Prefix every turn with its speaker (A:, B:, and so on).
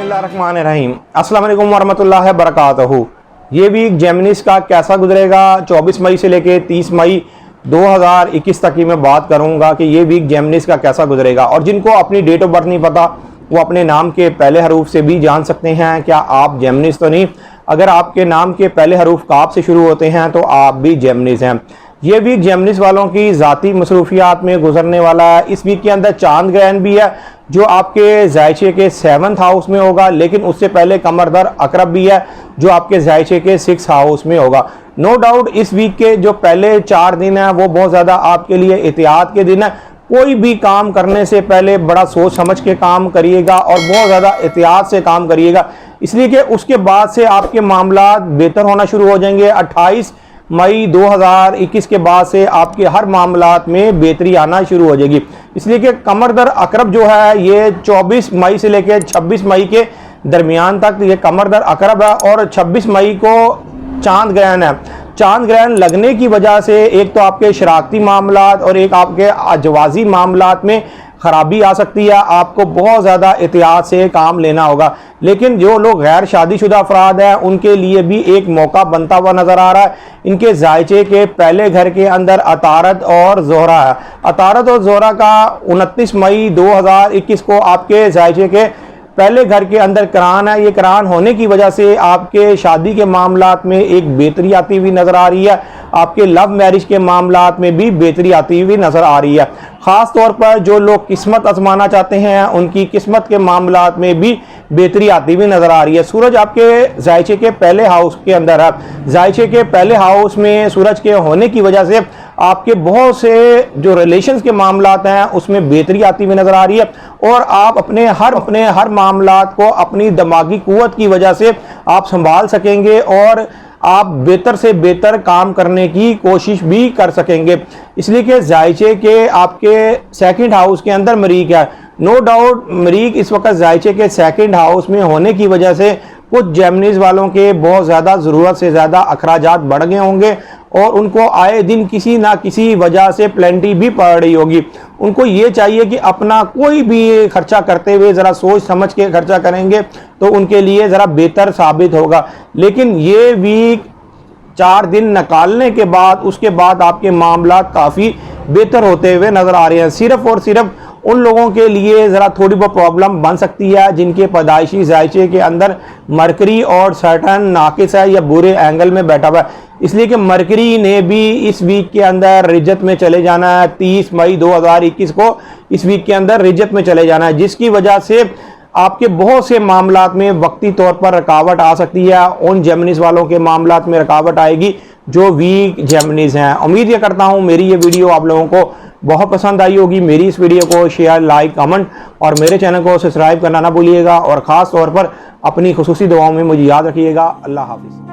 A: बिस्मिल्लाहिर्रहमानिर्रहीम। अस्सलाम वालेकुम वरहमतुल्लाहि वबरकातुहू। ये वीक जेमिनीज का कैसा गुजरेगा 24 मई से लेके 30 मई 2021 तक की मैं बात करूंगा कि ये वीक जेमिनीज का कैसा गुजरेगा। और जिनको अपनी डेट ऑफ बर्थ नहीं पता वो अपने नाम के पहले हरूफ से भी जान सकते हैं। क्या आप जेमिनीज तो नहीं? अगर आपके नाम के पहले हरूफ काफ से शुरू होते हैं तो आप भी जेमिनीज हैं। ये वीक जेमिनीज वालों की ज़ाती मसरूफियात में गुजरने वाला है। इस वीक के अंदर चांद ग्रहण भी है जो आपके जायचे के 7th हाउस में होगा, लेकिन उससे पहले कमर दर अकरब भी है जो आपके जायचे के 6th हाउस में होगा। नो डाउट इस वीक के जो पहले 4 दिन हैं वो बहुत ज़्यादा आपके लिए एहतियात के दिन है। कोई भी काम करने से पहले बड़ा सोच समझ के काम करिएगा और बहुत ज़्यादा एहतियात से काम करिएगा, इसलिए कि उसके बाद से आपके मामला बेहतर होना शुरू हो जाएंगे। 28 मई 2021 के बाद से आपके हर मामलात में बेहतरी आना शुरू हो जाएगी, इसलिए कि कमर दर अकरब जो है ये 24 मई से लेकर 26 मई के दरमियान तक ये कमर दर अकरब है। और 26 मई को चांद ग्रहण है। चांद ग्रहण लगने की वजह से एक तो आपके शरारती मामलात और एक आपके अजवाजी मामलात में खराबी आ सकती है। आपको बहुत ज़्यादा एहतियात से काम लेना होगा। लेकिन जो लोग गैर शादीशुदा अफराद हैं उनके लिए भी एक मौका बनता हुआ नज़र आ रहा है। इनके जायचे के पहले घर के अंदर अतारत और जोहरा है। अतारत और जोहरा का 29 मई 2021 को आपके जायचे के पहले घर के अंदर करान है। ये करान होने की वजह से आपके शादी के मामलात में एक बेहतरी आती हुई नज़र आ रही है। आपके लव मैरिज के मामलात में भी बेहतरी आती हुई नज़र आ रही है। ख़ास तौर पर जो लोग किस्मत आजमाना चाहते हैं उनकी किस्मत के मामलात में भी बेहतरी आती हुई नज़र आ रही है। सूरज आपके जायचे के पहले हाउस के अंदर है। जायचे के पहले हाउस में सूरज के होने की वजह से आपके बहुत से जो रिलेशंस के मामलात हैं उसमें बेहतरी आती हुई नज़र आ रही है। और आप अपने हर मामलात को अपनी दिमागी कुव्वत की वजह से आप संभाल सकेंगे और आप बेहतर से बेहतर काम करने की कोशिश भी कर सकेंगे, इसलिए कि जायचे के आपके 2nd हाउस के अंदर मरीक है। नो डाउट मरीक इस वक्त जायचे के 2nd हाउस में होने की वजह से कुछ जेमिनीज वालों के बहुत ज़्यादा ज़रूरत से ज़्यादा अखराजात बढ़ गए होंगे और उनको आए दिन किसी ना किसी वजह से प्लेंटी भी पड़ रही होगी। उनको ये चाहिए कि अपना कोई भी खर्चा करते हुए ज़रा सोच समझ के खर्चा करेंगे तो उनके लिए ज़रा बेहतर साबित होगा। लेकिन ये वीक 4 दिन निकालने के बाद उसके बाद आपके मामला काफ़ी बेहतर होते हुए नज़र आ रहे हैं। सिर्फ़ और सिर्फ उन लोगों के लिए ज़रा थोड़ी बहुत प्रॉब्लम बन सकती है जिनके पैदाइशी जायचे के अंदर मरकरी और सैटर्न नाकिस है या बुरे एंगल में बैठा हुआ है, इसलिए कि मरकरी ने भी इस वीक के अंदर रिजत में चले जाना है। 30 मई 2021 को इस वीक के अंदर रिजत में चले जाना है, जिसकी वजह से आपके बहुत से मामलात में वक्ती तौर पर रुकावट आ सकती है। उन जेमिनीज वालों के मामलात में रुकावट आएगी जो वीक जेमिनीज हैं। उम्मीद ये करता हूँ मेरी ये वीडियो आप लोगों को बहुत पसंद आई होगी। मेरी इस वीडियो को शेयर, लाइक, कमेंट और मेरे चैनल को सब्सक्राइब करना ना भूलिएगा और ख़ास तौर पर अपनी खुसूसी दुआओं में मुझे याद रखिएगा। अल्लाह हाफिज़।